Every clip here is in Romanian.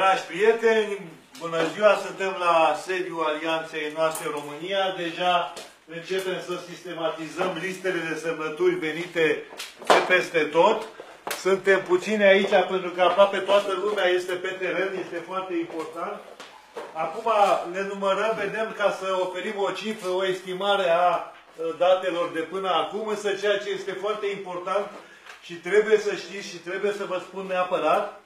Dragi prieteni, bună ziua! Suntem la sediul Alianței noastre în România. Deja începem să sistematizăm listele de semnături venite de peste tot. Suntem puțini aici pentru că aproape toată lumea este pe teren, este foarte important. Acum le numărăm, vedem ca să oferim o cifră, o estimare a datelor de până acum, însă ceea ce este foarte important și trebuie să știți și trebuie să vă spun neapărat,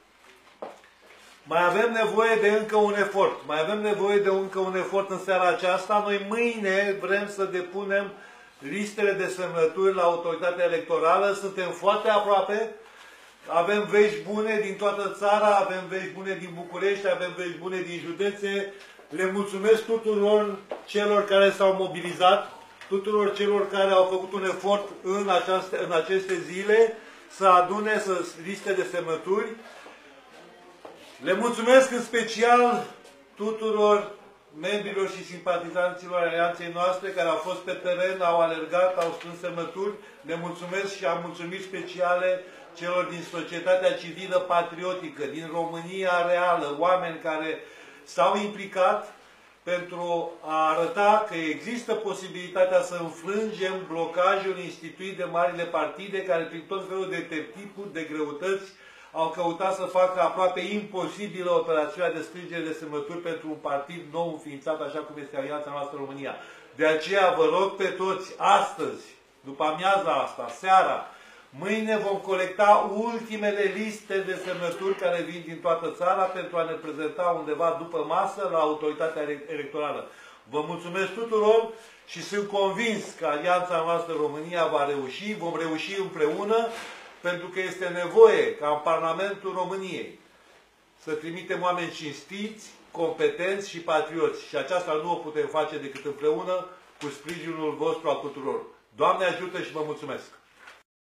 mai avem nevoie de încă un efort. Mai avem nevoie de încă un efort în seara aceasta. Noi mâine vrem să depunem listele de semnături la autoritatea electorală. Suntem foarte aproape. Avem vești bune din toată țara, avem vești bune din București, avem vești bune din județe. Le mulțumesc tuturor celor care s-au mobilizat, tuturor celor care au făcut un efort în aceste zile să adune liste de semnături. Le mulțumesc în special tuturor membrilor și simpatizanților Alianței noastre care au fost pe teren, au alergat, au strâns semnături. Le mulțumesc și am mulțumiri speciale celor din societatea civilă patriotică, din România reală, oameni care s-au implicat pentru a arăta că există posibilitatea să înfrângem blocajul instituit de marile partide care prin tot felul de tertipuri, de greutăți, au căutat să facă aproape imposibilă operațiunea de strângere de semnături pentru un partid nou înființat, așa cum este Alianța noastră România. De aceea vă rog pe toți, astăzi, după amiaza asta, seara, mâine vom colecta ultimele liste de semnături care vin din toată țara pentru a ne prezenta undeva după masă la autoritatea electorală. Vă mulțumesc tuturor și sunt convins că Alianța noastră România va reuși, vom reuși împreună, pentru că este nevoie ca în Parlamentul României să trimitem oameni cinstiți, competenți și patrioți. Și aceasta nu o putem face decât împreună cu sprijinul vostru al tuturor. Doamne ajută și vă mulțumesc!